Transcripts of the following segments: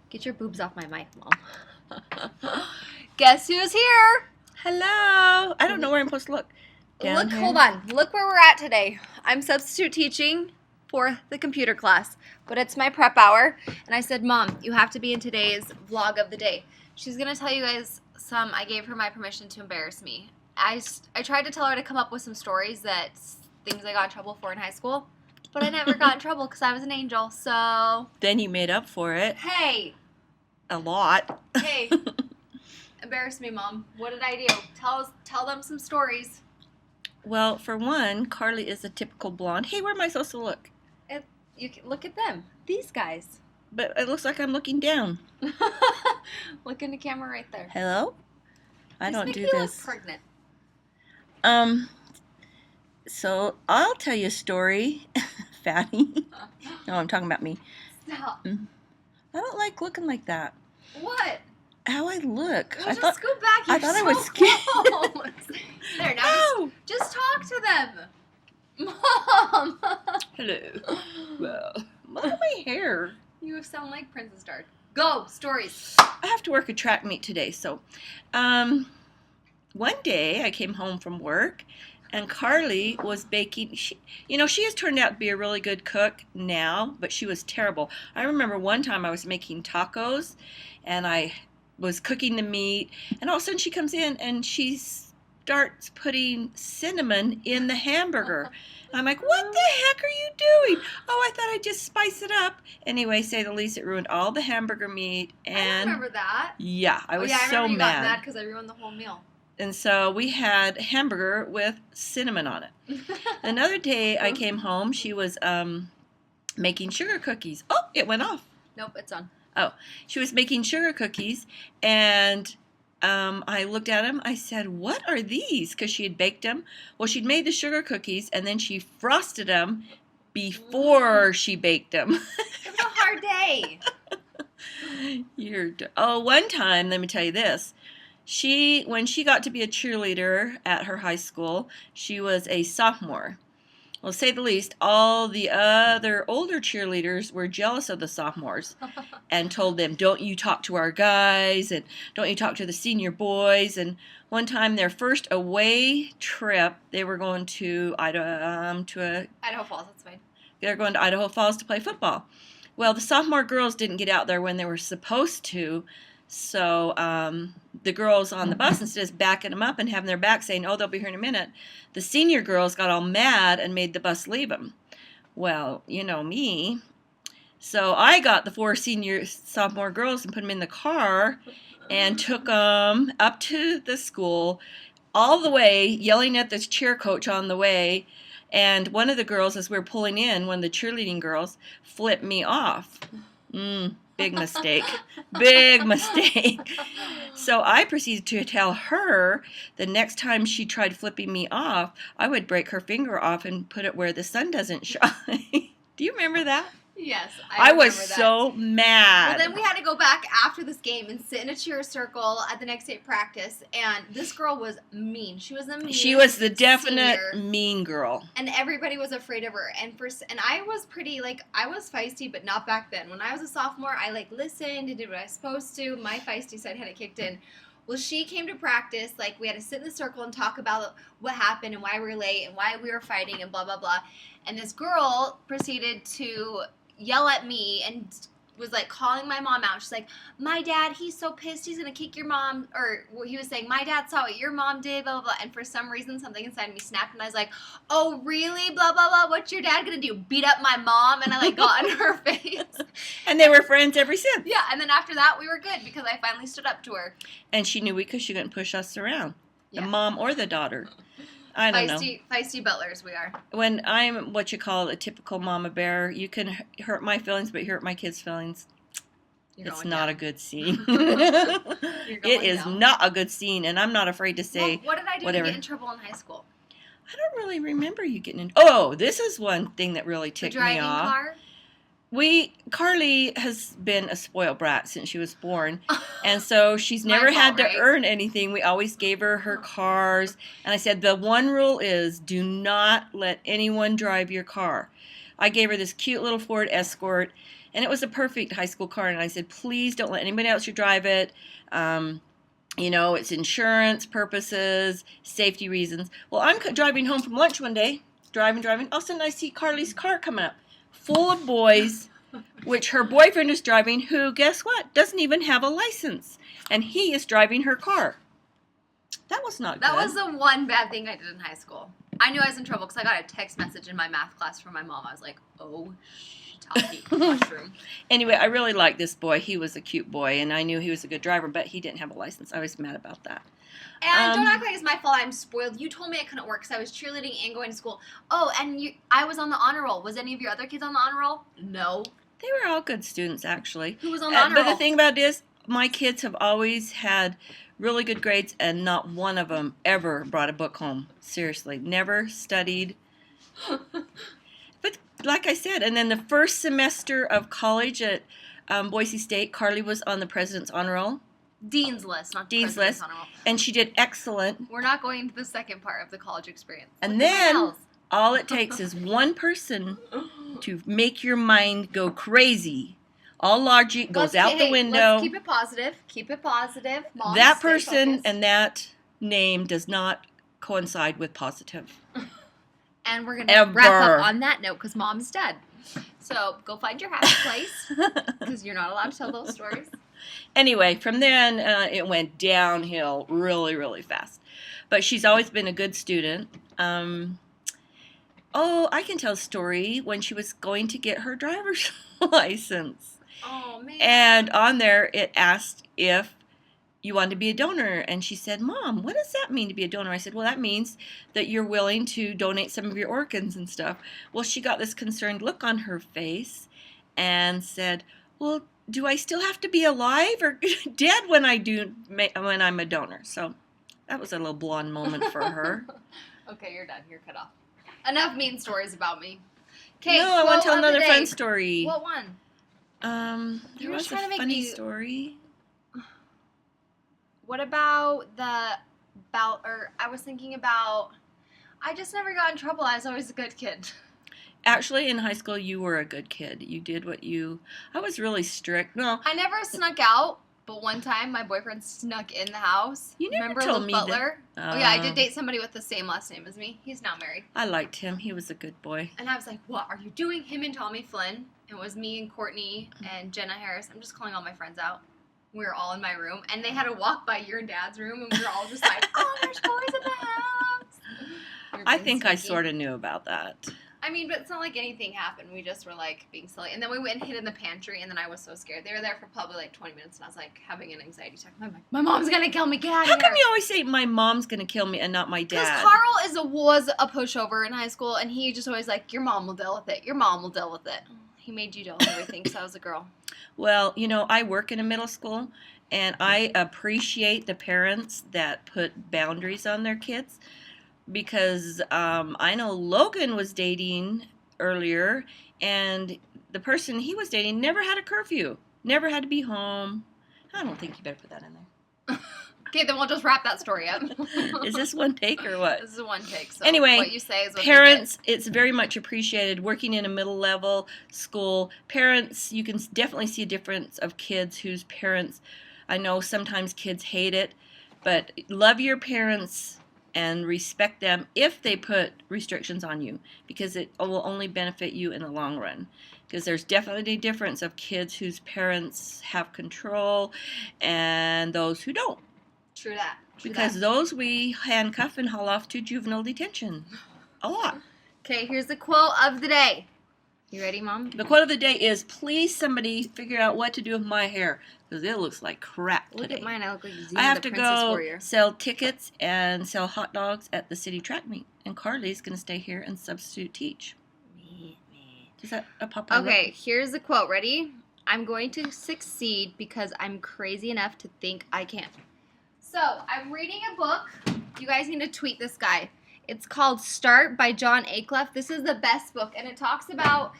Get your boobs off my mic, Mom. Guess who's here? Hello. I don't know where I'm supposed to look. Down here? Hold on. Look where we're at today. I'm substitute teaching for the computer class, but it's my prep hour. And I said, Mom, you have to be in today's vlog of the day. She's going to tell you guys I gave her my permission to embarrass me. I tried to tell her to come up with some stories things I got in trouble for in high school, but I never got in trouble because I was an angel, so. Then you made up for it. Hey. A lot. Hey. Embarrass me, Mom. What did I do? Tell them some stories. Well, for one, Carly is a typical blonde. Hey, where am I supposed to look? You can look at them. These guys. But it looks like I'm looking down. Look in the camera right there. Hello? I don't do this. Look pregnant. So I'll tell you a story, fatty. No, I'm talking about me. Stop. I don't like looking like that. What? How I look. Well, just scoot back. I thought I was scared. There, now just talk to them. Mom. Hello. Well, look at my hair. You sound like Princess Dart. Go, stories. I have to work a track meet today, so one day I came home from work and Carly was baking. She has turned out to be a really good cook now, but she was terrible. I remember one time I was making tacos and I was cooking the meat, and all of a sudden she comes in and she starts putting cinnamon in the hamburger. I'm like, what the heck are you doing? Oh, I thought I'd just spice it up. Anyway, say the least, it ruined all the hamburger meat. And I remember that. Yeah, I was I so remember you mad. got mad because I ruined the whole meal. And so we had hamburger with cinnamon on it. Another day I came home, she was making sugar cookies. Oh, it went off. Nope, it's on. Oh, she was making sugar cookies, and I looked at them. I said, what are these? Because she had baked them. Well, she'd made the sugar cookies, and then she frosted them before she baked them. It was a hard day. One time, let me tell you this. When she got to be a cheerleader at her high school, she was a sophomore. Well, to say the least, all the other older cheerleaders were jealous of the sophomores and told them, don't you talk to our guys and don't you talk to the senior boys. And one time, their first away trip, they were going to Idaho Falls, that's fine. They were going to Idaho Falls to play football. Well, the sophomore girls didn't get out there when they were supposed to. So the girls on the bus, instead of backing them up and having their back saying, oh, they'll be here in a minute, the senior girls got all mad and made the bus leave them. Well, you know me. So I got the 4 sophomore girls and put them in the car and took them up to the school all the way, yelling at this cheer coach on the way. And one of the girls, as we were pulling in, one of the cheerleading girls, flipped me off. Big mistake. Big mistake. So I proceeded to tell her the next time she tried flipping me off, I would break her finger off and put it where the sun doesn't shine. Do you remember that? Yes, I was so mad. Well, then we had to go back after this game and sit in a cheer circle at the next day practice, and this girl was mean. She was the mean. She was the definite senior, mean girl. and everybody was afraid of her. And I was pretty I was feisty, but not back then. When I was a sophomore, I listened and did what I was supposed to. My feisty side had it kicked in. Well, she came to practice, we had to sit in the circle and talk about what happened and why we were late and why we were fighting and blah, blah, blah. And this girl proceeded to yell at me and was calling my mom out. She's like, my dad, he's so pissed, he's gonna kick your mom. Or he was saying, my dad saw what your mom did, blah, blah, blah. And for some reason, something inside me snapped, and I was like, oh, really? Blah, blah, blah. What's your dad gonna do? Beat up my mom? And I got in her face. And they were friends ever since. Yeah, and then after that, we were good because I finally stood up to her. And she knew because she couldn't push us around. Yeah. The mom or the daughter. I don't know. Feisty butlers we are. When I'm what you call a typical mama bear, you can hurt my feelings, but you hurt my kids' feelings. It's not a good scene. It is not a good scene, and I'm not afraid to say what did I do whatever. to get in trouble in high school? I don't really remember you getting in. Oh, this is one thing that really ticked me off. The driving car? Carly has been a spoiled brat since she was born, and so she's never had to earn anything. We always gave her her cars, and I said the one rule is do not let anyone drive your car. I gave her this cute little Ford Escort, And it was a perfect high school car. And I said, please don't let anybody else drive it. You know, it's insurance purposes, safety reasons. Well, I'm driving home from lunch one day, driving. All of a sudden I see Carlie's car coming up, full of boys, which her boyfriend is driving, who, guess what, doesn't even have a license. And he is driving her car. That was not good. That was the one bad thing I did in high school. I knew I was in trouble because I got a text message in my math class from my mom. I was like, oh, shiitake mushroom. Anyway, I really liked this boy. He was a cute boy, and I knew he was a good driver, but he didn't have a license. I was mad about that. And don't act like it's my fault I'm spoiled. You told me I couldn't work because I was cheerleading and going to school. Oh, and I was on the honor roll. Was any of your other kids on the honor roll? No. They were all good students, actually. Who was on the honor roll? But the thing about it is, my kids have always had really good grades, and not one of them ever brought a book home. Seriously, never studied. But like I said, and then the first semester of college at Boise State, Carlie was on the President's Honor Roll. Dean's List, not Dean's List. Honor Roll. And she did excellent. We're not going to the second part of the college experience. And then all it takes is one person to make your mind go crazy. All logic goes out the window. Let's keep it positive. Keep it positive. Mom, that person and that name does not coincide with positive. And we're going to wrap up on that note because Mom's dead. So go find your happy place because you're not allowed to tell those stories. Anyway, from then it went downhill really, really fast. But she's always been a good student. I can tell a story when she was going to get her driver's license. Oh, man. And on there, it asked if you wanted to be a donor. And she said, Mom, what does that mean to be a donor? I said, well, that means that you're willing to donate some of your organs and stuff. Well, she got this concerned look on her face and said, well, do I still have to be alive or dead when I'm a donor? So that was a little blonde moment for her. Okay, you're done. You're cut off. Enough mean stories about me. Okay, no, I want to tell another fun story. What one? There was a funny story. What about I was thinking about, I just never got in trouble. I was always a good kid. Actually, in high school, you were a good kid. You did I was really strict. No. I never snuck out, but one time my boyfriend snuck in the house. You never Remember told Luke me Butler? Oh, yeah, I did date somebody with the same last name as me. He's now married. I liked him. He was a good boy. And I was like, what are you doing? Him and Tommy Flynn. It was me and Courtney and Jenna Harris. I'm just calling all my friends out. We were all in my room. And they had to walk by your dad's room. And we were all just like, oh, there's boys in the house. I think I sort of knew about that. I mean, but it's not like anything happened. We just were, like, being silly. And then we went and hid in the pantry, and then I was so scared. They were there for probably, like, 20 minutes, and I was, like, having an anxiety attack. I'm like, my mom's going to kill me. Get out of here. How come you always say my mom's going to kill me and not my dad? Because Carl was a pushover in high school, and he just always, like, your mom will deal with it. Your mom will deal with it. He made you deal with everything because I was a girl. Well, I work in a middle school, and I appreciate the parents that put boundaries on their kids. Because I know Logan was dating earlier, and the person he was dating never had a curfew, never had to be home. I don't think you better put that in there. Okay, then we'll just wrap that story up. Is this one take or what? This is a one take. So anyway, what you say is what parents, it's very much appreciated. Working in a middle level school, parents, you can definitely see a difference of kids whose parents, I know sometimes kids hate it, but love your parents and respect them if they put restrictions on you, because it will only benefit you in the long run. Because there's definitely a difference of kids whose parents have control and those who don't. True that. Because those we handcuff and haul off to juvenile detention. A lot. Okay, here's the quote of the day. You ready, Mom? The quote of the day is, please somebody figure out what to do with my hair, because it looks like crap today. Look at mine. I look like Xena, I have the to Princess go Warrior. sell tickets and sell hot dogs at the city track meet. And Carlie's going to stay here and substitute teach. Is that a pop-up? Okay, here's the quote. Ready? I'm going to succeed because I'm crazy enough to think I can. So, I'm reading a book. You guys need to tweet this guy. It's called Start by John Acuff. This is the best book, and it talks about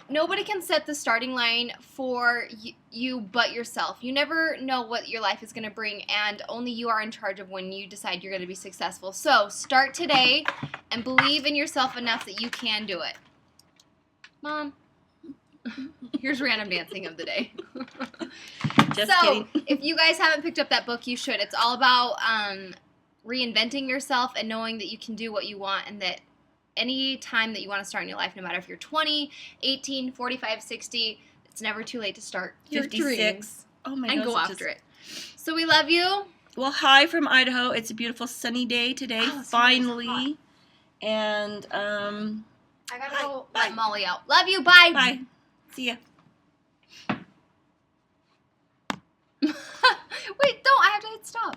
nobody can set the starting line for you but yourself. You never know what your life is going to bring, and only you are in charge of when you decide you're going to be successful. So, start today and believe in yourself enough that you can do it. Mom. Here's random dancing of the day. Just so, kidding. if you guys haven't picked up that book, you should. It's all about reinventing yourself and knowing that you can do what you want, and that any time that you want to start in your life, no matter if you're 20, 18, 45, 60, it's never too late to start your 56. dreams Oh my and gosh, go after it. So we love you. Well, hi from Idaho. It's a beautiful sunny day today, Oh, it's finally. And I gotta go Bye. let Molly out. Love you. Bye. bye. See ya. Wait, don't. I have to hit stop.